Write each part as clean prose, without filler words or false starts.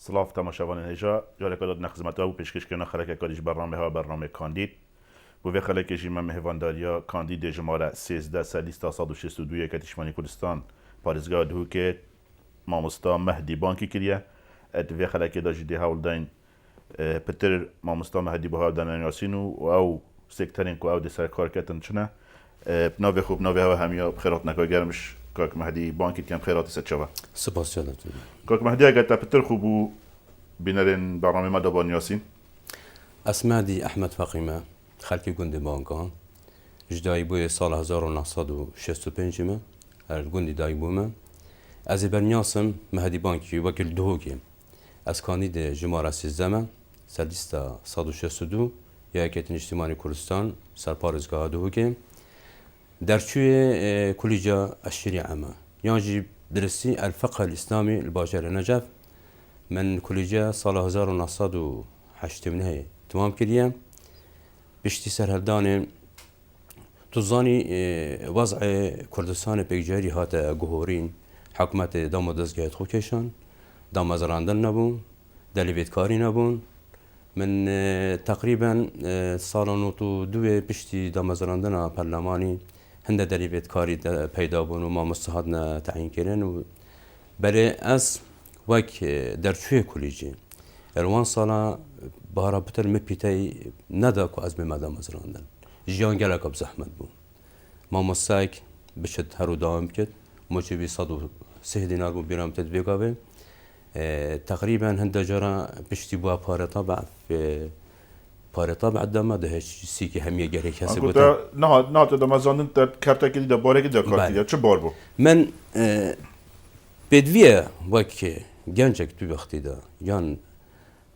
سلاف تماشاوان هجا جارك داد نخدمت او پیشکش کنه خلک کاریش برنامه ها برنامه کاندید بو و خلک جیمه مهوانداریا کاندید جماره 13 سالیستا 162 کتیشمانی کردستان پارێزگا دووکێت مامۆستا مەهدی بانکی کردە ئەتێ خەلکێدا ژی هەوڵداین پتر مامۆستا مەهدی بۆ هاودانانیاسین و ئەو سێکتەرین و ئەو دەسەر کارکەتن چنە ناوێ خوب ناوێەوە هەمیە خێراتنەکە گەرمش کاک مەهدی بانکی کەم خێراتی سەرچەوە سپاس کاک مەهدی ئەگەر پتر خوب و بینەرێن بەڕامێ مەدا بانیاسین ئەسمادی ئەحمەد فەقیمە خەلکی گوندی بانکان ژدایی بووە ساڵ 1965 هەر گوندی دای بوومە ئەزێ بەرنیاسم مەهدی بانکی وەکیل دهۆکێ ئەس کاندید ژمارە 13 سەر لیستە 162 یەکێتی نیشتیمانی کوردستان سەر پارێزگا دهۆکێ دەرچوویە کولیجا ئەشیری ئەمە یانجی درستی الفقه الإسلامي الباجر نجف من كلية سال 1989 تمام كريم بشتي سرهدان تزاني وضع كردستان بيجاري هاتا جهورين حكومة دام دزجات خوكيشان دام زراندن نبون دليفيت كاري نبون من تقريبا سال نوتو دوه بشتي دام زراندن برلماني هنده دليفيت كاري پیدا بون و ما مستحدنا تعيين كرن و برای از وک درچوی کلیجی الوان سالا بارا بتر مپیتای ندا کو از مدام مزراندن جیان گله کب زحمت بو ما مساک بشد هرو داوم کرد موجبی 103 دینار بو بیرام تدبیقاوه تقریبا هنده جارا بشتی بوا پاره طبع في پاره طبع دما دهش سیکی همیه گره کسی بود نه تا دما زاندن تا کارتا کلی دا باره کی دا کارتی چه بار بو من بدویه وکی گنجک تو وقتی دا یان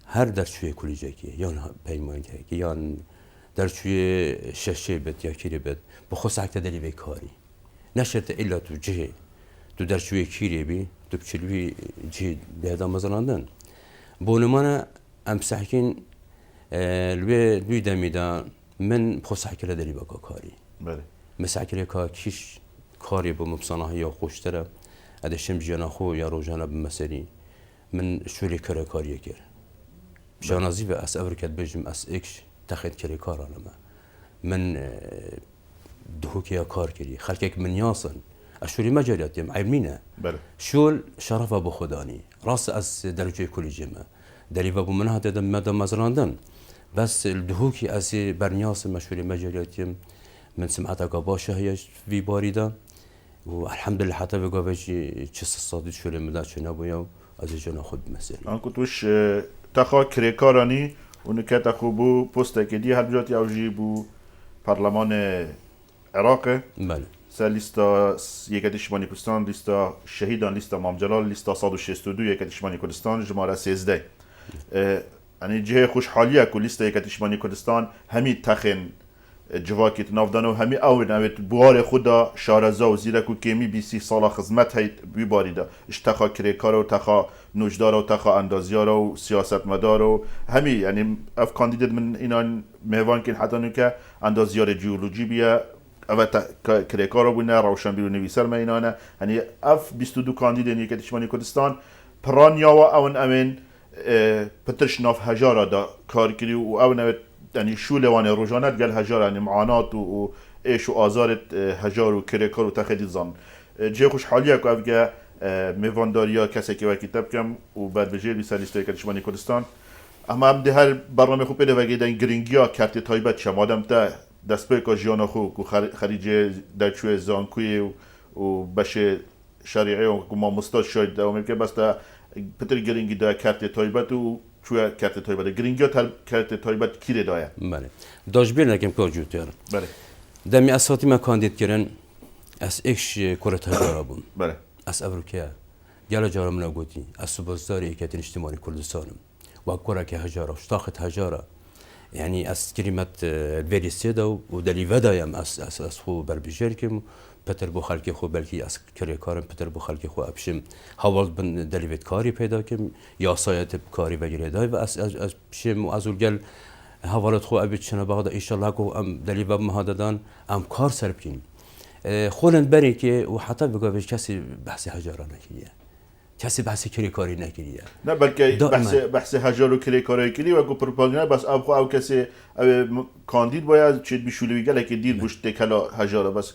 هر درچوی کلیجکی یان پیمانکی یان درچوی ششه بد یا کیری بد بخصوص عکت دلی به کاری نشرت الا تو جه تو درچوی کیری بی تو بچلوی جه به مزلاندن بونمانه امسحکین لوی دمیدا من بخصوص عکت دلی به کاری بله مسحکل کا کیش کاری با مبصنه یا خوشتره ادشم جنا خو یا روزانه بمسری من شوری کار کاریه کر جنازی و اس اورکت بجم اس اکش تخت کری کار علما من دهوکی کار کری خلکک من یاسن اشوری مجالیات یم عیمینه بله شول شرف ابو خدانی راس از درجه کلیجمه دلیو ابو من هذا مدام مزراندن بس الدهوکی از برنیاس مشوری مجالیات یم من سمعتها قباشه هي في بارده والحمد لله حتى بقى چه صادی شده مدت چه نبویم از جنا خود مثلا آن کتوش تخا کریکارانی اون که تخو بو پست که دی هر جاتی اوجی بو پارلمان عراق بله لیستا یکتیشمانی کردستان لیستا شهیدان لیستا امام جلال لیستا 162 یکتیشمانی کردستان جماره 13 یعنی جه خوشحالیه که لیستا یکتیشمانی کردستان همین تخن جواکت نافدانه و همی او نوید بوار خدا شارزا و زیرک و کمی 20 سال خدمت هید بیباریده اشتخا کریکار و تخا نوجدار و تخا اندازیار و سیاست مدار و همی یعنی اف کاندید من اینا مهوان کن حتی که اندازیار جیولوژی بیا او کریکار رو بینه روشن بیرو نویسر ما اینانه یعنی اف 22 کاندید این یکتیشمانی کردستان پرانیا و اون امین پترش ناف هجارا دا کار کری و او نوید یعنی شو لوانه روزانت گل هجار یعنی معانات و ایش و آزارت هجار و کریکار و تخدی زن جه خوشحالیه که افگه میوانداریا کسی که کتاب کم و بعد بجیر بی سالیسته کتیشمانی کردستان اما هم ده هر برنامه خوب پیدا وگه دن گرینگیا کرتی تایبت شم آدم تا دست به که جیانا خو که خریجه درچوی زانکوی و بشه شریعه و ما مستاد شاید دوامه که بس تا پتر گرینگی ده کرتی تایبت و چویا کرت تایبت گرینگیا کرت تایبت کی دایا بله داشبیر نکم کار جوتیار بله دمی اساتی ما کاندید کردن از اکش کرت هجار بون بله از اروکیا گل جارم نگوتی از سبازداری یکیت اجتماعی کردستانم و کرا که هجار اشتاقت هجار یعنی از کلمت وریسیدا و دلی ودایم از خو بربیجر کم پتر بو خلکی خو بلکی از کاری کارم پتر بو خلکی خو ابشم حوال بن دلیوت کاری پیدا کم یا سایت کاری وگیره دای و از بشم از اول حوالت خو ابی چنه بعد ان شاء الله کو ام دلیو مهاددان ام کار سرب کیم خولن بری که و حتی بگه کسی بحث هجارانه کیه کسی بحث کریکاری نکریه نه بلکه دائما. بحث هجار و کریکاری کلی و کو پروپاگاندا بس او کسی کاندید باید چید بشولی گله که دیر بوش کلا هجار بس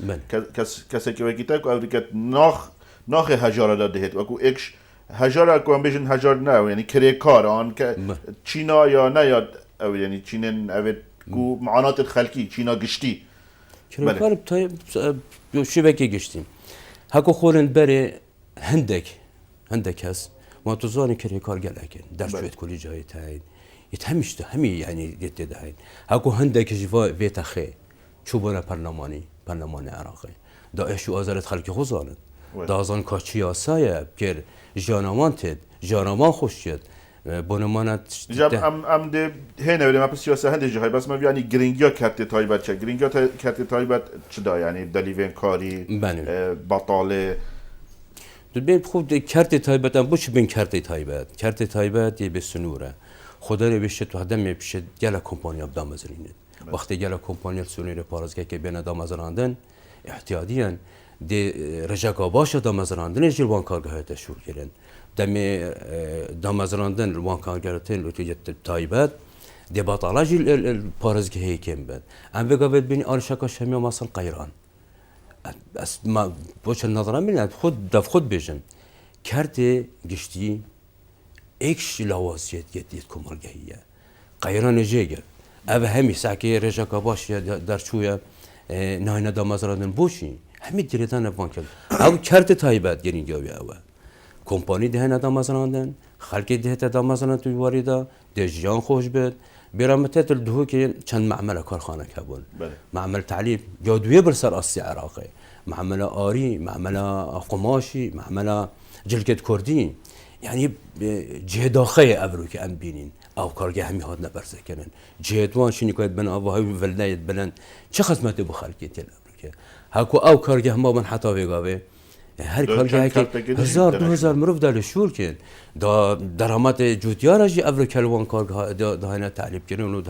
کسی که وقتی کو او ناخ هجار داده و کو اکش هجار کو هم بیشن هجار نه یعنی کریکار آن که چینا یا نه یا او یعنی چینن او کو معانات خلقی چینا گشتی کریکار بتای شو بکی گشتیم هکو خورن بره هندك هس ما تزاني كريكار قالكن درجت كل جاي تاين يتهمشت همي يعني يتدهين هاكو هندك جفا بيت اخي شو بنا برلماني عراقي دا شو ازرت خلقي خزانن دا ازان كاچيا سايا بكر جانمان خوشيت بونمانت جاب ام ده هنا ولی ما پس سیاست هندی جایی بس ما یعنی گرینگیا کرده تایبت چه گرینگیا کرده تایبت چه دا یعنی دلیون کاری بطاله ببین خود کرت تایبت هم بوش بین کرت تایبت یه به سنوره خدا رو بشه تو هدم میشه گله کمپانی اب دامزرینه وقتی گله کمپانی سنوره پارازگاه که بین دامزراندن احتیاطیان دی رجاکا باشه دامزراندن جلوان کارگاه تشور کردن دم دامزراندن جلوان کارگاهتن لوتیجت تایبت دی باطاله جل پارازگاه هیکم بد ام بگوید بین آرشکا شمی مثلا قیران بس ما بوش النظرة من خود بيجن كارتي قشتي اكش لواسيت جديد كمرجعية قيران جيجا أبا همي ساكي رجاك باش در شوية ناينا دا مزرادن بوشي همي دريدان بانكل أو كارت تايبات جرين جاوي أوا كومباني دهنا دا مزرادن خلقي دهتا دا مزرادن توي واردا دجيان خوش بيت برامتات الدهو كي كان معمل كارخانه كابون معمل تعليم جادوية برسر أسي عراقي معمل آري معمل قماشي معمل جلكة كردي يعني جهداخية أبروك أم بينين أو كارجة همي هاد نبرزه كنن جهدوان شنو كايد بنا أبوهاي ولدايد بلن چه خدمته بخلقية الأبروك هاكو أو كارجة هما من حتى بيقابه هر کارگاه که 1000-2000 مروف دل شور کن دا درآمد جوتیار جی ابر کلوان کارگاه دهنا تعلیب کردن و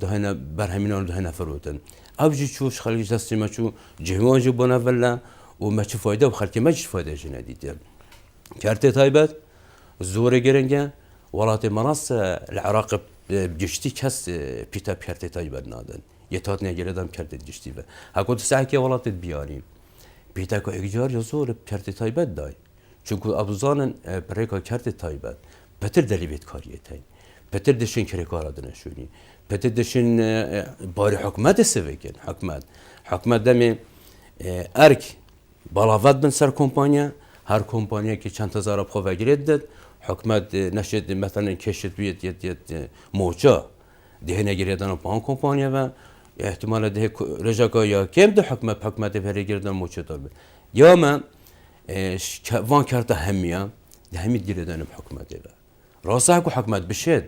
دهنا برهمینان دهنا فرودن ابجی چوش خالق دستی ما چو جهوان جو بنا ولا و ما چه فایده و خالق ما چه فایده جن دیدن کرت تایبت زور گرنگه ولات مناص العراق بجشتی کس پیتا کرت تایبت نادن یتات نگردم کرت جشتی و هکوت سعی ولات بیاریم بیتا که اجار یزور کرت تایبت دای چون ابزانن برای کرت تایبت بهتر دلیبت کاریه تای بهتر دشین کار دنشونی بهتر دشین بار حکمت سویکن حکمت دمی ارک بالاوت بن سر کمپانیا هر کمپانیا که چند هزار اب خواه گرید داد حکمت نشد مثلا کشت بیت یت موجا دهنه گریدن پان کمپانیا و احتمال ده رجاکا یا کم ده حکمت بهره گردن موچه دار بید یا من وان کرده همیا ده همید گردن حکمت ده راسته هکو حکمت بشد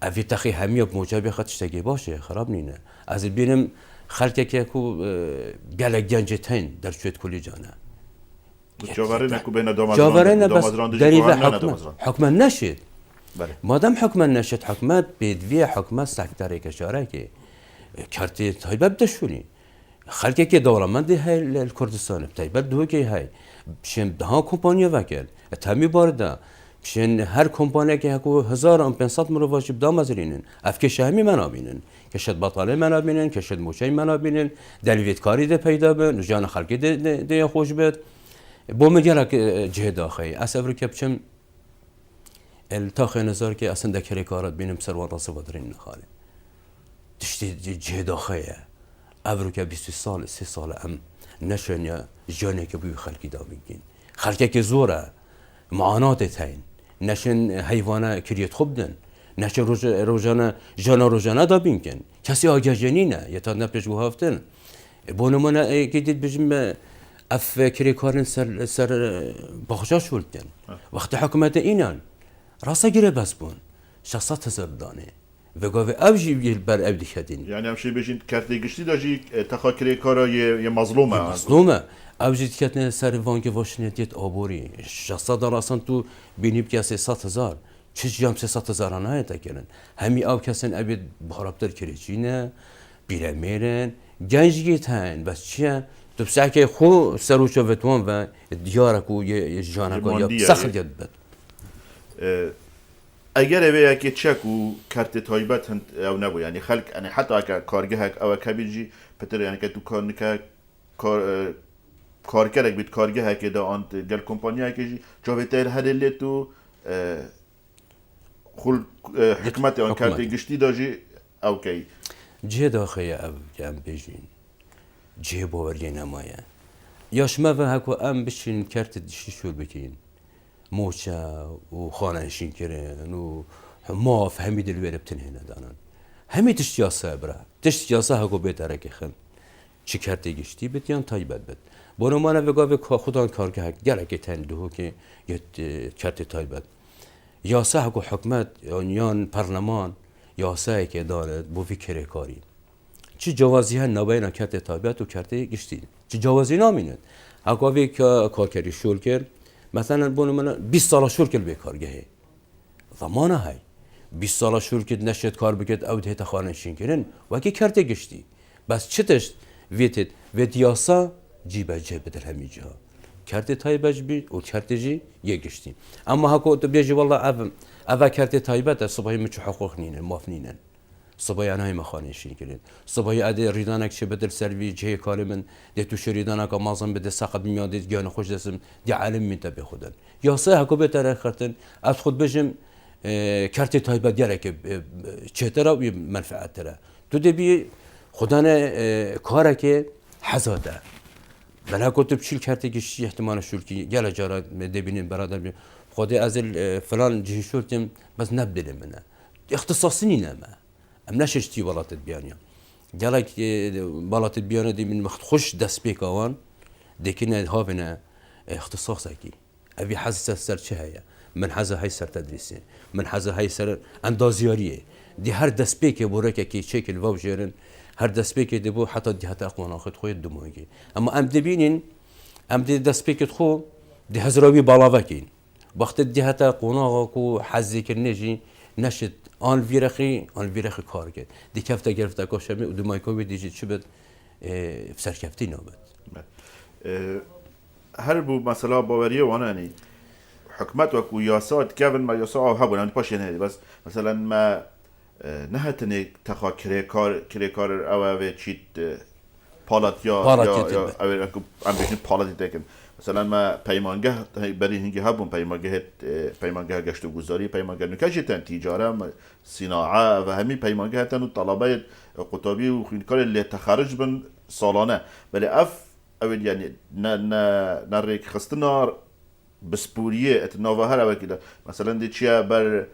اوی تخی همیا بموچه بخدش تگی باشه خراب نینه از بینم خلقه که اکو گلک گنجتین در شوید کلی جانه جاورین اکو بین جاورین بس دریوه حکمت نشد مادام حکمت نشد حکمت بدوی حکمت سکتره کشاره که کرتی تایبت دشونی خلقی که دولمندی های الکردستان تایبت دو که های بشن ده کمپانیا وکل تامی بارده بشن هر کمپانی که هکو 1500 مرواشی بدام ازرینن افکش همی منابینن کشت بطاله منابینن کشت موچه منابینن دلیویت کاری ده پیدا بن جان خلقی ده خوش بد بو مگرک جهد آخی اسفر که بچم التاخی نظر که اصلا دکری کارات بینم سروان راسه بدرین نخاله تشتی جهد آخیه ابرو که 20 سال ام نشون یا جانی که بوی خلقی دا بینگین خلقی که زوره معانات تاین نشون حیوانه کریت خوب دن نشون روزانه دا بینگین کسی آگه جنینه یه تا نپش گو هفتن بونمانه که دید بجم اف کری کارن سر بخشا شولدن وقت حکومت اینان راسته گیره بس بون 600,000 دانه و گاوه اوجی بر ابدی کردین یعنی همشه بشین کرتی گشتی داشتی تخاکری کارا یه مظلومه اوجی کردن سر وانگ واشنیت آبوری 600 اصلا تو بینیب که 300,000 چه جام 300,000 آنها تکرن همی آب کسان ابد بهارابتر کریچینه بیرمیرن گنجگی تاین بس چیه تو بساكي خو سروچو وتوان و دیارک و جانک یا ماندیه. سخت جد بد اگر اوه که چک و کرت تایبت هند او نبو یعنی خلق یعنی حتی اگر کارگه او کبیجی پتر یعنی که تو کار نکه کارگرک بیت کارگه که دا آن گل کمپانیا که جی جاوه تیر هدلی تو خل حکمت آن کرت گشتی دا جی او کی جه داخل اب جام بيجين جه باوري نمايا ياش ما هكو ام بشين كارت دشي شو بكين موشا وخانه شين كرين و ما فهميد الوير بتنهنا دانان همي تشتياسا برا تشتياسا هكو بيترك خن چی کرده گشتی بد یان تایبت بد بونو مانه وگا به خودان کار که گلک تندهو که یه کرده تایبت یاسه هکو حکمت یان پرلمان یاسه که دارد بو فکر کاری چی جوازی ها نباید کرده تایبت و کرده گشتی چی جوازی نامینه هکو وی کارکری شول کرد مثلا بونو مانه 20 سال شول کرد به کارگاهی زمانه های 20 سال شول کرد نشد کار بکرد او ده خانشین کردن وکی کرده گشتی بس چتش ویتد ویدیاسا جیبه جیبه در همی جا کرده تایبج بی و کرده جی یه گشتیم اما هکو تو بیجی والله اوه کرده تایبه ده صبحی مچو حقوق نینن ماف نینن صبحی انهای مخانشین کرد صبحی اده ریدانک چه بدل سروی جه کاری من ده توش ریدانک مازن بده ساقب میاد گیان خوش دستم دی علم میده به خودن یاسا هکو بهتره خرتن از خود بجم کرده تایبه دیاره که چهتره و منفعت تره تو دی بی خودان کاره که حزاده بنا کتب چیل کرده که شی احتمال شول کی گله جارا دبینیم برادر بیم خودی از فلان جهی شولتیم بس نبدلم منه اختصاصی نینه ما ام نششتی بالات بیانیم گله که بالات بیانه دی من مخت خوش دست بیکوان دکنه هاونه اختصاصی کی ابی حساس سر چه هیا من حزه های سر تدریسی من حزه های سر اندازیاریه دی هر دست بیک بورک کی شکل واوجرن هر دست پیک دبو حتی جهت اقوان آخر خوی دمویی اما ام دبینین ام دی دست پیک خو دی هزراوی بالا کین وقت جهت اقوان آخر کو حزی کنیجی نشد آن ویرخی کار کرد دی کفته گرفته کاشمی و دمای کوی دیجی چی بد سرکفتی نابد هر بو مثلا باوریه وانانی حکمت و کو یاسات کیون ما یاسا هبون ام پاش نه بس مثلا ما نهتنی تخا کار اوه چیت پالات یا اوه ام بیشتر پالاتی تکن مثلا ما پیمانگه برای هنگی هبون پیمانگه گشت و گذاری پیمانگه نکشی تن تجاره صناعه و همی پیمانگه تن و طلبه قطابی و خیلی اللي تخرج بن سالانه ولی اول یعنی نه ریک خستنار بسپوریه اتناوه هر اوه کده مثلا دی چیه بر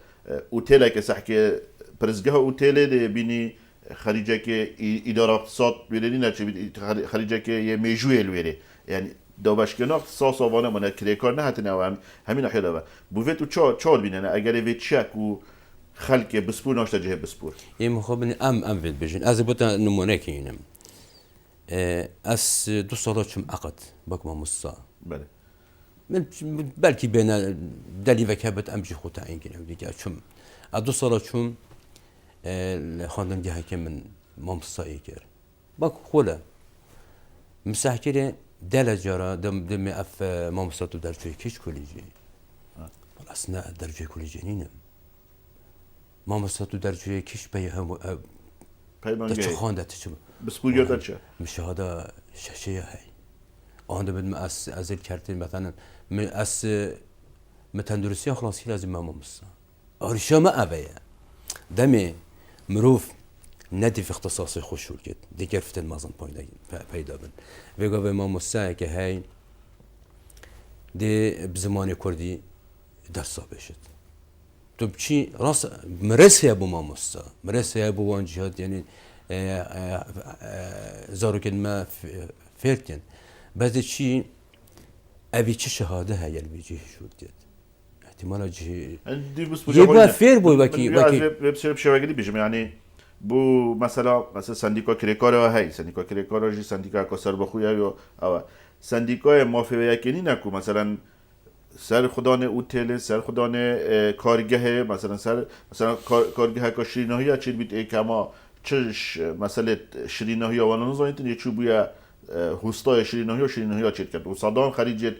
اوتیل که سحکه پرزگاه اوتیل دی بینی خریجه که اداره اقتصاد بیرونی نچه خریجه که یه میجوی الویره یعنی داوشگاه اقتصاد آوانه منه کریکار نه حتی نه همین نحیه داوه بوفت و چال بینه اگر ویت چک و خلق بسپور ناشته جه بسپور یه مخابنی ام وید بجین از بوتا نمونه که اینم از 2 ساله چم عقد باک ما مصا بله من بلکی بین دلی و کبت امجی خود تعیین کنم دیگه چم از 2 ساله چم خواندم جه که من ممصایی کرد باک خوله مسحکره دل جارا دم اف ممصاتو در جای کش کلیجی اصلا در جای کلیجی نینم ممصاتو در جای کش به هم پیمانگه خانده تشم بسپور یاد چه مشاهده ششه هی آن بدم از کردیم مثلا از متندرسی خلاصی لازم ما ممصا آرشا ما أبيه دمي مروف ندي في اختصاصي خوشول كده دي كرفت المازن پیدا بن ويقا ما ممصا که هاي دي بزماني كردي درسا بشت تو بچی راست مرسه ابو ماموستا مرسه ابو وان جهاد يعني زارو كلمة فيرتين بعد شيء أبي شهادة هاي اللي بيجي شو ديت احتمال جه يبقى فير بوي باكي بسبب شواغلي بيجم يعني بو مثلا سندیکا کریکارا هی سندیکا کریکارا جی سندیکا کسر بخویا یا او سندیکای موافقه کنی نکو مثلا سر خدان اوتل سر خدان کارگاه مثلا کارگاه کا شیریناهی چیل بیت کما چش مسئله شیریناهی و نزانید یه چوبویا هوستای شیرینی ها چیت کرد و صدام خریج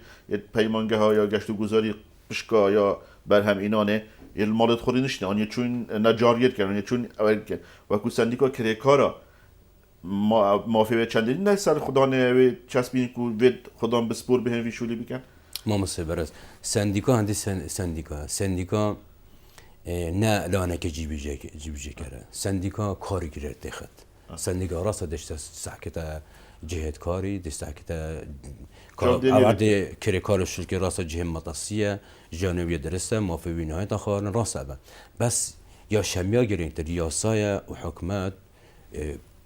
پیمانگه ها یا گشت و گذاری پشکا یا برهم اینانه المالت خوری نشنه آنیه چون نجاریت کرد آنیه چون اول کرد و کو سندیکا کریکارا مافی چندین نه سر خدا نه چسبین کو ود خدا بسپور بهن وی شولی بکن ما مسبرز سندیکا هندی سندیکا نه لانه که جیبی کرده سندیکا کاری گرفته خد سندیکا راست داشته سعکت جهت کاری دستکت عوض کری کارش که راست جهم متصیه جانبی درسته مافی نهایت آخرن راست به بس یا شمیا گرین تر یاسای و حکمت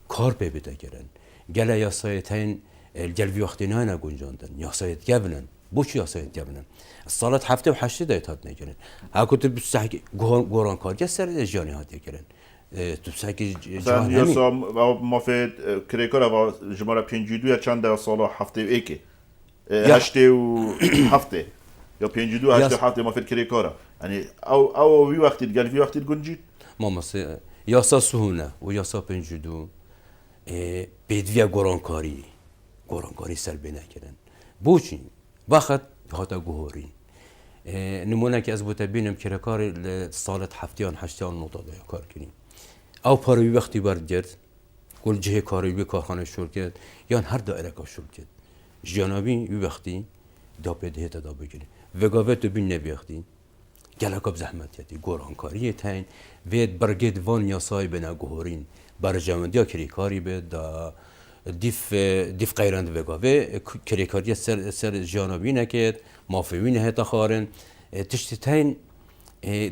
کار به بده گرن گله یاسای تین الجلوی وقتی نه نگونجاندن یاسایت گبنن بوچ یاسایت گبنن الصالات هفته و هشت دایتات نگرن هاکوت بسحق گوران کارجا سر جانی هات گرن تو سعی جهان یاسا مافی کریکار و جماره پنجیدو چند سال هفته ایکی هشته و هفته یا پنجیدو هشته هفته مافی کریکارا یعنی او وی وقتی الجلوی وقتی گونجید ما مثلا یاسا سهونه و یاسا پنجیدو بدویا گوران کاری سر بنا کردن بوچین وقت هاتا گوهری نمونه که از بوده بینم کریکار سالت هفتیان هشتیان نوتا دایا کار کنیم او پاروی وقتی برد گرد کل جه کاری بی کارخانه شروع کرد یا هر دایره که شروع کرد جنابی وقتی دا پیده تا دا بگیره وگاوه تو بین نبیختی گلکاب زحمت کردی گوران کاری تاین وید برگید وان یاسای بنا گوهرین برجامندیا کریکاری به دا دیف قیرند وگاوه کریکاری سر جنابی نکرد مافوی نه تا خارن تشتی تاین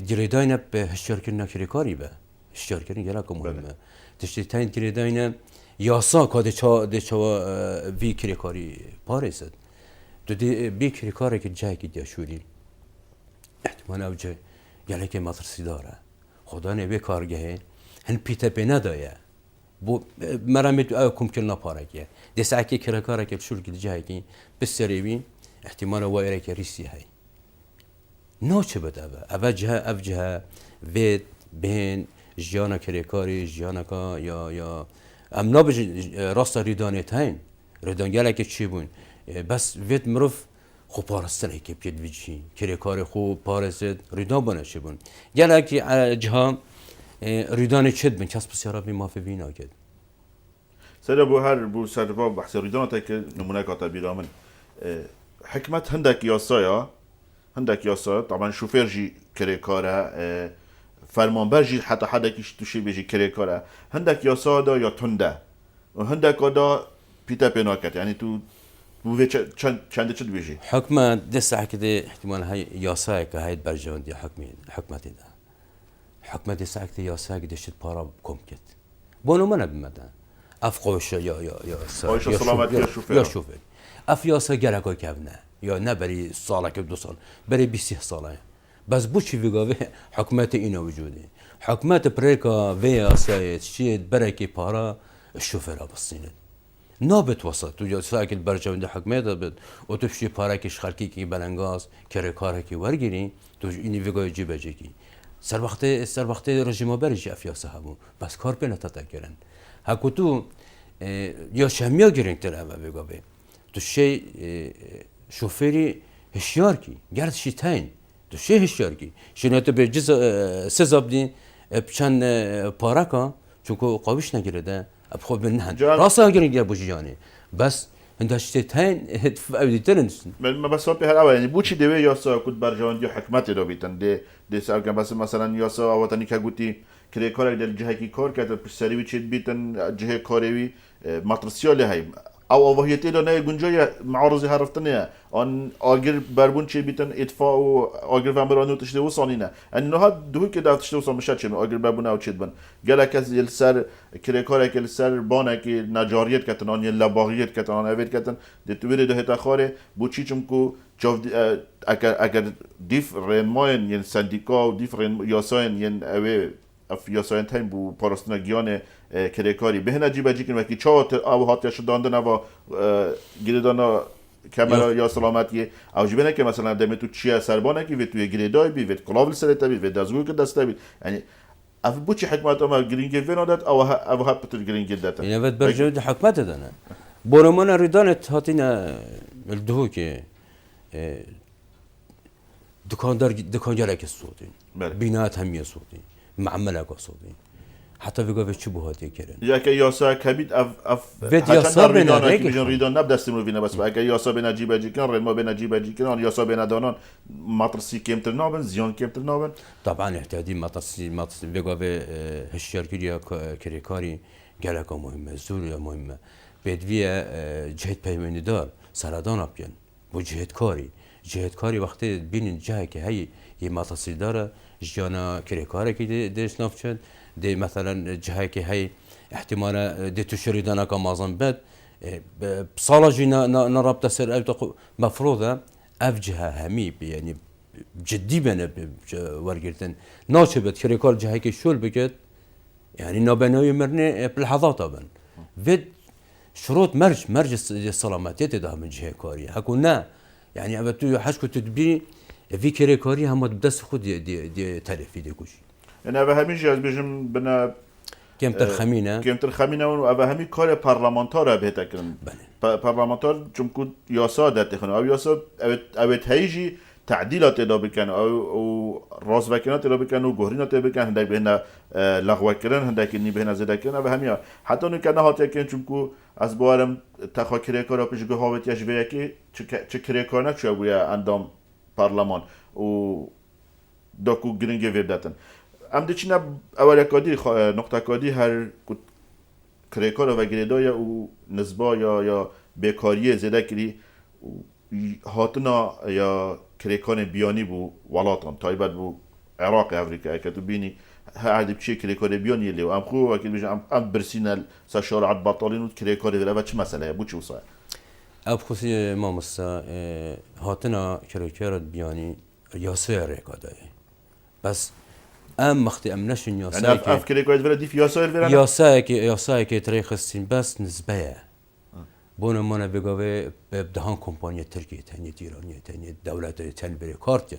دیریداین به هشیار کردن کریکاری به هشیار کردن گلک مهمه تشتی تاین دیریداین یاسا کاد چا وی کریکاری پاریست تو دی بی کریکاری که جایی که دیشوری احتمال اوجه گله که مدرسی داره خدا نبی کارگه هن پیتا پی ندایه بو مرامت او کم کلنا پارکیه دسته که کریکاری که شول که جایی که بسریبی احتمال وایره که ریسی های نوچه بده اوجه وید بین جیانا کریکاری جیانا کا یا ام نابج راست ریدانه تاین ریدان گله که چی بون بس وید مروف خو پارستنه که بید ویچی کریکاری خو پارست ریدان بانه چی بون گله که جها ریدانه چید بین کس بسیارا بی مافی وینا کد سر بو هر بو سرفا بحث ریدان تا که نمونه کاتا بیرامن حکمت هندك ياسا طبعا شوفير جي كريكارا فرمانبر جي حتى حدا كيش توشي بيجي كريكارا هندك ياسا دا يا تنده وهندك دا بيتا بيناكت يعني تو بوفي چند چند بيجي حكمة دسته كده احتمال هاي ياسا که هاي برجان دي حكمة ده حكمة دسته كده ياسا كده شد بارا كم كت بونو من بمدن افقوش یا سلامت یا شوفر افیاسا گرگای کبنه یا نه برای ساله که 2 سال برای 20 ساله بس بو چی ویگاوه حکومت اینا وجوده حکومت پریکا وی آسیایت چید برای که پارا شوفر بسینه نابت وسط تو یا ساکل برجام ده حکومت بد و تو شی پارا که خلقی کی بلنگاز کره کاره کی ورگیری تو اینی ویگای جیبه جکی سر وقت رژیم برج افیاسا همو بس کار به نتا تکرن هکوتو یا شمیا گرینگ تر اما بگاوه تو شی شوفری هشیار کی گرد شی تاین تو شی هشیار کی شنو تو به جز سزاب دی بچن پاراکا چونکو قابش نگیرده اب خود بنهن راسا گرینگ یا بوجیانی بس هندش تاین اودیترن ما بس به هر اول يعني بوچی دوی یاسا کود برجان دی حکمت دو بیتن دی سال که بس مثلا یاسا وطنی که گوتی کلی کار در جهه کی کار کرد پسری وی چید بیتن جهه کاروی ماترسیاله های او واهیتی لانه گنجای معارضی حرفتنه آن آگر بربون چی بیتن اتفاع و آگر فهمرانو تشته و سانینه ان نه دوی که داشته و سان مشت چه آگر بربون او چید بن گله کس یل سر کلی کار کل سر بانه که نجاریت کتن آن یل لباغیت کتن آن اوید کتن دتویر ده تاخاره بو چی چم کو جوف اگر دیف رنماین ین سندیکا و دیف رن یاساین ین اوی افیاساین تایم بو پاراستنا گیان کریکاری به نجیب اجی کنه که چهار او هاتیش داندن و گیردانا کاملا یا سلامتی او جبنه که مثلا دم تو چیا سربانه که توی گریدای بی ویت کلاول سرتا بی ویت دزگو که دسته بی یعنی اف بوچی حکمت ما گرینگ ونادت او ها پتر گرینگ داتا یعنی وقت برجود حکمت دادن بونمان ریدانت هاتینا الدهو که دکاندار که صوتین بله. بینات همیه صوتین معامله که صوتین حتی بگو چی بهاتی کردن یا که یاسا کبید وید یاسا بین ریدان که رگی ریدان نبدستیم رو وینه بس اگه یاسا بین جیب جیکن رما بین جیب جیکن یاسا بین دانان مطرسی کمتر نابن زیان کمتر نابن طبعا احتیاجی مطرسی بگو به هشیار کاری گلک مهمه زور مهمه بدوی جهت پیمانی دار سردان اپیان بو جهت کاری وقتی بینین جایی که هی یه مطرسی داره جانا کاری که دیش نافچند دی مثلا جایی که هی احتمالا دی تو شریدانا که مازن بد بصالة جينا نربط سر مفروضة أفجها همي يعني جدي بنا ورقتن ناشبت كريكال جهة كشول بجد يعني نبناوي مرني بلحظات أبن فيد شروط مرج السلاماتية ده من جهة كاري هكونا يعني أبتو حشكو تدبي في كريكاري هم بدس خود دي تعرفي دي كوشي أنا بهمي جاز بيجم بنا كمتر خمينة و همی کار پارلمانتار بهت کردن پارلمانتار چون که یاسا داد تخنه او یاسا اوت هیجی تعدیلات ادا بکن او راز وکنات ادا بکن و گهرینات ادا بکن هندک بهنا لغو کردن هندک نی بهنا زده کردن او همیا حتی نو کنه هاتی کن چون که از بارم تخا کریکار پیش گهاوت یجوی کی چه کریکار نکشه بویا اندام پارلمان و داکو گرینگی ویب داتن ام دیچینا اول کادی نقطه کادی هر کریکار و گریدای او نسبا یا بیکاری زده کری هاتنا یا کریکان بیانی بو ولاتان تایبت بو عراق افریقا که تو بینی هادی بچی کریکار بیانی لیو ام خو وکیل بیشم ام برسینال سشارع بطالین و کریکار ولی و چه مسئله بو چه وصای اب خصوصی ما مسا هاتنا کریکار بیانی یاسر رکادای بس وقتی نشون یاسایی که افکری که ولی دیف یاسایی که تاریخ استین بس نسبیه بونه من بگوه بدهان کمپانی ترکیه تنی ایرانی تنی دولت تنی بری کارتن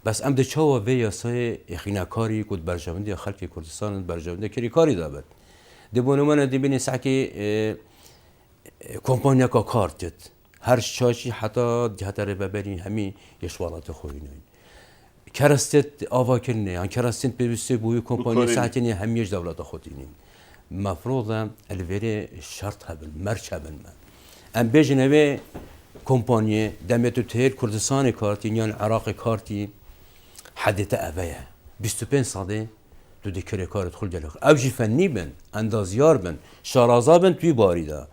بس ده چاوا و یاسای خیناکاری کود برجامندی خلق کردستان برجامندی کری کاری دابد ده بونه من دی بینی سعی کمپانی کا کارتت هر شاشی حتی جهت ربابری همی یشوالات خوینین کرستت آوا کرنه آن کرستت ببسته بوی کمپانی ساعتینی همیش دولت خودینین مفروضه الوری شرط هبل مرچ هبل من ام بجنبه کمپانی دمتو تهر کردستان کارتی یا عراق کارتی حدت اویه 25 ساده تو دکره کارت خل جلخ اوجی فنی بن اندازیار بن شارازا بن توی باریدا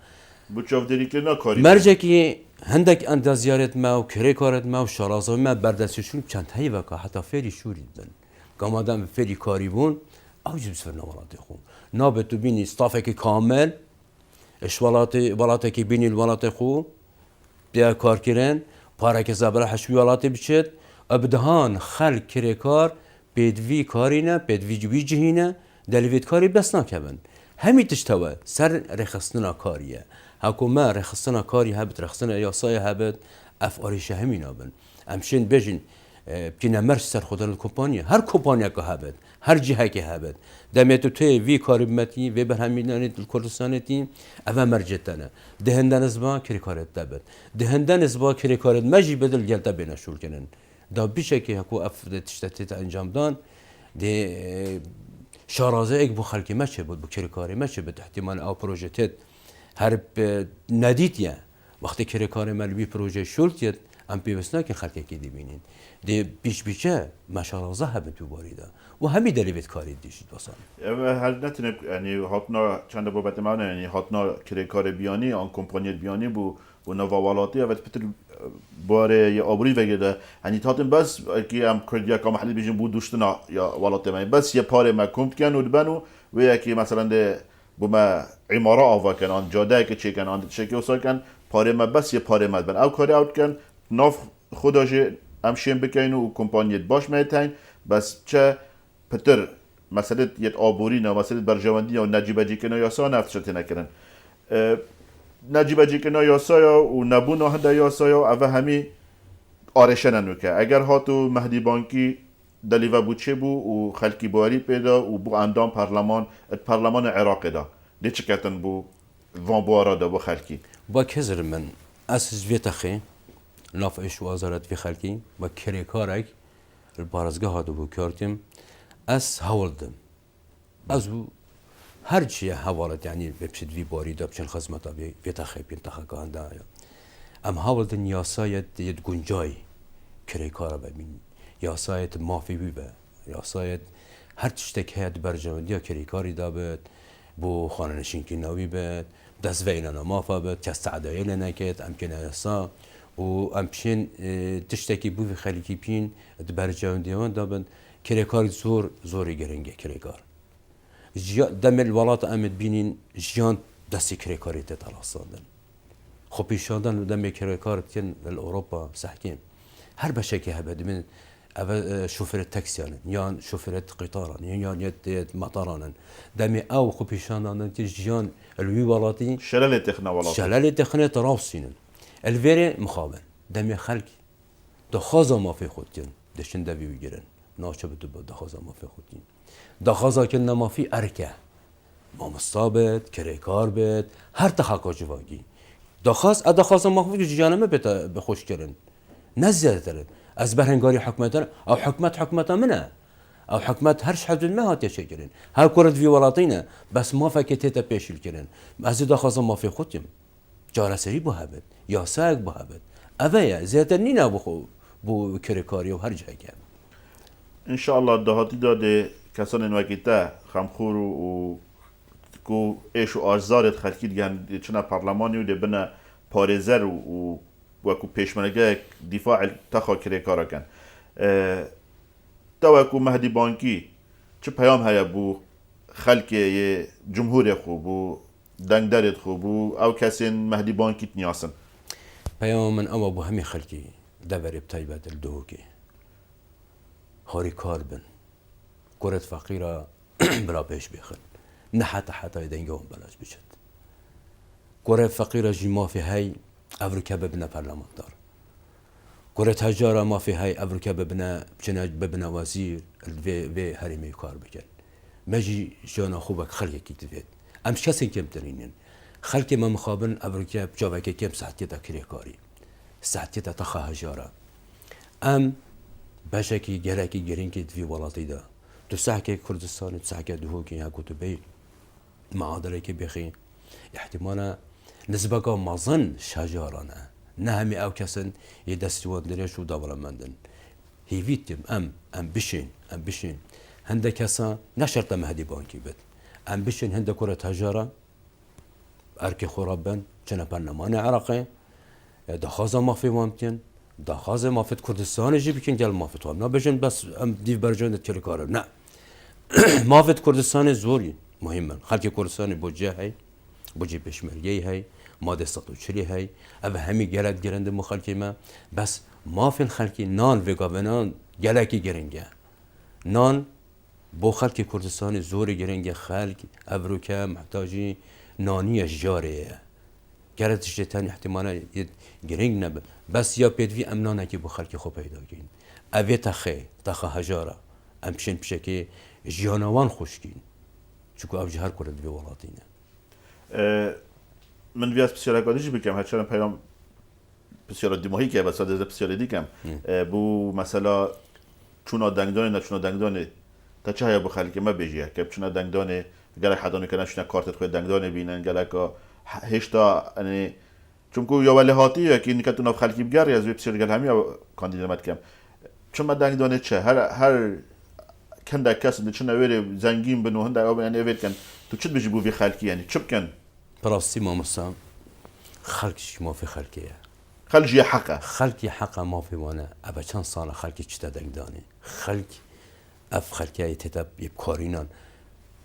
بچاف دری که نکاری مرجع کی هندك أنت زيارة ما وكري كارت ما وشرازة ما برداشتشون كانت هاي وكا حتى فيري شوري دن كما دام فيري كاريبون أو جبس فرنا ولاتي خو نابتو بيني ستافك كامل إيش ولاتي بيني الولاتي خو بيا كار كيرن بارك زبرة حشوي ولاتي بشت أبدهان خل كري كار بدوي كارينا بدوي جوي جهينا دلويت كاري بس ناكبن همي تشتوى سر رخصتنا كاريه هاكو ما رخصتنا كاري هابت رخصتنا ياساي هابت افعالش همين هابن امشين بجن بكنا مرش سر خودن الكومبانيا هر كومبانيا كو هابت هر جهه كي هابت دميتو تي في كاربمتي في برهميناني الكردستانتي اما مرجتنا دهندن اسبا كريكارت دابت دهندن اسبا كريكارت ماجي بدل جلتا بينا شول كنن دا بشكي هاكو اف تشتتت انجام دان دي شارازه اك بو خلقي ما بود بو كريكاري ما بود احتمال او بروجيتات هرب ندید یا وقتی که کار ملوی پروژه شلتیت ام پیوسنا که خلقی که دیبینین دی بیچه مشارازه هم تو باریده و همی دلیوت کاری دیشید واسه هر نتونه یعنی هاتنا چند بابت معنا یعنی هاتنا که کار بیانی آن کمپانی بیانی بو و نوالاتی و پتر باره یا آبری وگرده یعنی تاتن بس که ام کردیا که محلی بیشتر بود دوستنا یا والاتی من بس یه پاره مکمت کن و دبنو و یکی مثلا ده بما عماره آوا کن آن جاده که چه کن آن چه که وسا کن پاره ما بس یه پاره ما بن او کاری اوت کن ناف خودش امشیم بکن و کمپانیت باش میتین بس چه پتر مثلا یه آبوری نه مثلا برجواندی یا نجیب جیکنا یا سا نفت شده نکردن نجیب جیکنا یا سا و نبود هنده یا سا او همی آرشن نوکه اگر هاتو مهدی بانکی دلیوا بوچه بو و خلکی بواری پیدا و بو اندام پارلمان عراق دا دی چکتن بو وان بوارا دا بو خلکی با کزر من اساس فيتا خي ناف ايش وزارت في خلقي با كريكارك البارزگاه هادو بو كارتم اس هولدم از هر شيء حوالت يعني ببشد في باري دا بشن خدمتا بي فيتا خي بينتخا كاندا ام هولدن ياسايت يد گنجاي كريكارا ببين ياسايت مافي بيبه ياسايت هر تشتك هاد برجانديا كريكاري دابت بو خاننشين كناوي بات دست وینا مافا بد که سعدایل نکت امکن اسا و امشین تشتکی بو خلیکی پین دبرجان دیوان دابن کرکار زوری گرنگه کرکار دم الولات امد بینین جیان دستی کرکاری تتلاصادن خب پیشاندن دم کرکار تن الاوروبا سحکیم هر بشکی هبد من شوفر تاكسيان يان شوفر قطارا يان يد مطارا دمي او خبيشان تجيان الويولاتي شلال تخنا ولا شلال تخنا ترافسين الفيري مخابن دمي خلق دخازا ما في خودين دشن دبي ويجرن ناشب دب دخازا ما في خودين دخازا كنا ما في اركه ما مصابت كريكار بيت هر تحقق جواجي دخازا ما في جيانه بخوش كرن نزلتن از برهنگاری حکومتان او حکومت منه او حکومت هرش حد ما هات شکرین هر کرد وی ولاتینه بس ما فکتیت پیشل کرن از دخوازم ما فی خودیم جارسری بو هبد یا ساق بو هبد اوه زیادر نینا بو کرکاری و هر جایی که ان شاء الله دهاتی داده کسان انوکیتا خمخور و کو ایش و آزارت خلکی دیگه چنه پارلمانی و ده بنا پارزر و وكو بيشمنجا دفاع تخا كريكارا كان توكو مهدي بانكي چه پیام هيا بو خلق جمهور خو بو دنگدارت خو بو او كسين مهدي بانكي تنياسن پیام من اما بو همي خلقي دبر بتايبه الدهوكي هاري كاربن كرة فقيرة بلا بيش بيخن حتى يدنگهم بلاش بشد كرة فقيرة جيما في هاي افریقا ببنا پارلماندار كره تجاره ما في هاي افریقا ببنا وزير الفي هرمي كار بكن ماجي جانا خوبك خلقي كتفيت امش كسين كم ترينين خلقي ما مخابن افریقا بجاوك كم ساعتي كريكاري ساعتي تخا هجاره ام باشكي جراكي جرينكي في ولاتي دا تساكي كردستان تساكي دهوكي ها كتبي معادله كي بخي احتمالا نسبة مازن شجارانا نهمي او كسن يدستوان دريش و دولمندن هيفيتم ام بشين هنده كسا نشرت مهدي بانكي بد ام بشين هنده كرة تجارة اركي خرابن چنه برنمان عراقي دخازا ما في وامتين دخازا ما في كردستان جي بكين جل ما في توام نا بجن بس ام ديف برجان تكركاره نا ما في كردستان زوري مهما خلق كردستان بوجه هاي بوجه بشمرگی هاي ماده 140 هاي او همي گرد گرنده مخالکی ما بس ما في الخلقي نان وگاونان گلکی گرنگه نان بو خلق كردستان زور گرنگه خلق افروكا محتاجي ناني جاريه گرد جتان احتمالا گرنگ نب بس یا پیدوی امنانه که بو خلق خو پیدا گین اوی تخه هجاره امشن بشكي جيانوان خوشكين چونکو او جهر کرد بی ولاتینه من ویاس بسیار اگادیش بکم هرچند پیام بسیار دیماهی که بس از بسیار دیکم بو مثلا چونا دنگدانه نه چونا دنگدانه تا چه هیا بخالی که ما بجیه که چونا دنگدانه گلک حدانه کنن چونا کارتت خود دنگدانه بینن گلک هشتا یعنی چونکو یا ولی هاتی یا که نیکتون ناف خالکی بگری از بسیار گل همی کاندید مت کم چون ما دنگدانه چه هر کنده کسی چون اولی زنگین بنو هنده آب یعنی اولی کن تو چت بجی بو في خالكي يعني شو كان براسي ما مصام خلقش ما في خلقيه خلقي حقه خلقي حقه ما في وانا ابا چند سال خلقي چتا دنگداني خلق اف خلقي تتب يبكارينان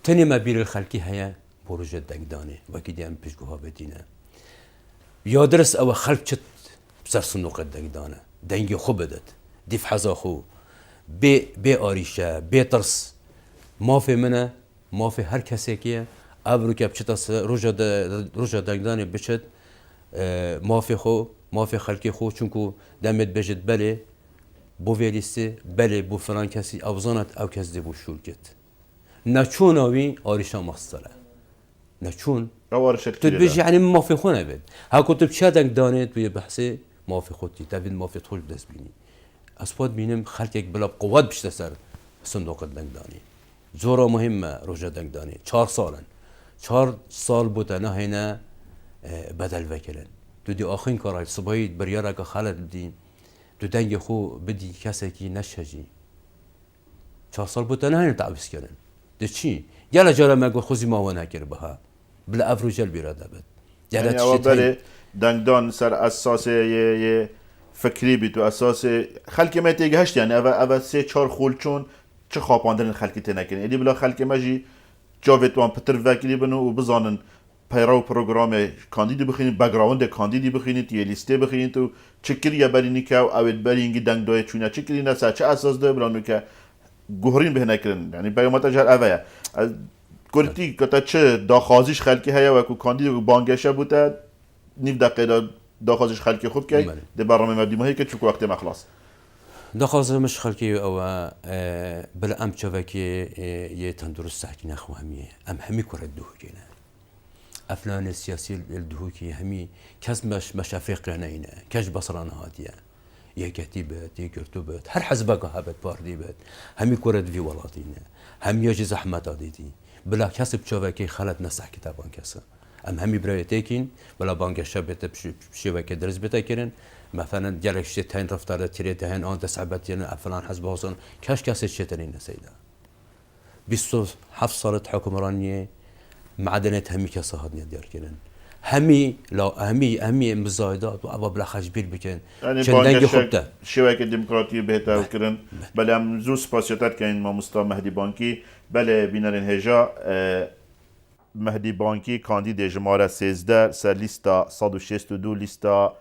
تني ما بير الخلقي هيا بروجه دنگداني وكيدي ام بيشگوها بدينه يادرس او خلق چت بسر صندوق دنگدانه دنگي خو بدت ديف حزا خو بي آريشه بي ترس ما في منه ما في هر کسی که ابرو بچت روجا دنگدانی بچت ما في خلقی خو چونکو دمت بجد بله بو ویلیسته بله بو فلان کسی اوزانت او کس دی بو شول کت نچون آوی آریشا مخصره نچون روار شد تدبيج يعني موافقون بيت ها كنت بشادك دانيت بحثي موافقتي تبين موافق طول دس بيني اسود بينم خلتك بلا قوات بشتسر صندوق الدنگدانی زورا مهمه روژه دنگدانی 4 سالن 4 سال بودنا هنا بدل وکلن تو دی آخرین کارای صبحی بریاره که خالد بدی تو دنگ خو بدی کسی که نشجی 4 سال بودنا هنا تعبس کردن ده چی جل جل ما گو خوزی ما ونه کرد بها بلا افروجل بیراده بد يعني أول دنگدان سر أساس ي فكري بيتو أساس خلق ما تيجهشت يعني أول 3-4 خولچون چه خواپاندن خلقی تنکن ایدی بلا خلق ماجی جاوید وان پتر وکیلی بنو و بزانن پیرو پروگرام کاندیدی بخینید بگراوند کاندیدی بخینید یه لیسته بخینید و چکری یا برینی که اوید برینگی دنگ دای چونه چکری نسا چه اساس ده بلانو که گوهرین به نکرن یعنی پیامت جر اوه گرتی که چه داخازیش خلقی هیا و که کاندید و بانگشه بوده نیف دقیقه داخازیش خلقی خوب که ده برنامه مبدی ماهی که چوک وقت مخلاص دخواست مش خلقي أو بلا أم شبكة يتندرس ساكنة أخو همية أم همي كرة الدهوكينا أفلان السياسي الدهوكي همي كاس مش أفريقيا هنا كاش بصرنا هاتيا يا كتيبات يا كرتوبات هر حزبك هابت باردي بات همي كرة في ولاتينا هم يجي زحمة عديتي بلا كاس بشبكة خلت نسح كتابان كاسا أم همي برايتيكين بلا بانك شبكة بشبكة درس بتاكرن مثلا جالك شتين رفتار تريتهن أنت سحبتين فلان حزب حسن كاش كاس الشترين سيدا بيستو حفصلت حكمرانية معدنات همي كاسهادني ديار كنن همي لا همي مزايدات وأبا بلا خجبيل بكن يعني بانك شبكة ديمقراطية بهتا وكرن بلا مزور سباسياتات كاين ما مصطفى مهدي بانكي بلا بينارن هجا مهدي بانكي كانديد جمارة 13 سر ليستا 162 ليستا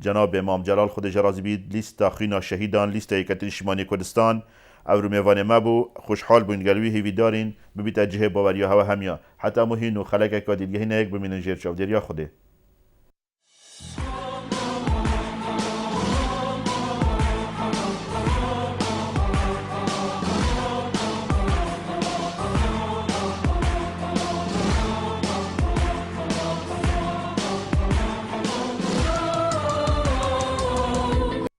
جناب امام جلال خود جرازی بید لیست خینا شهیدان لیست یکتری شمالی کردستان او میوان ما بو خوشحال بوین گلوی هیوی دارین ببیت جهه باوری هوا همیا حتی مهین و خلق اکادیل یه یک بمینن جیر چاو دریا خوده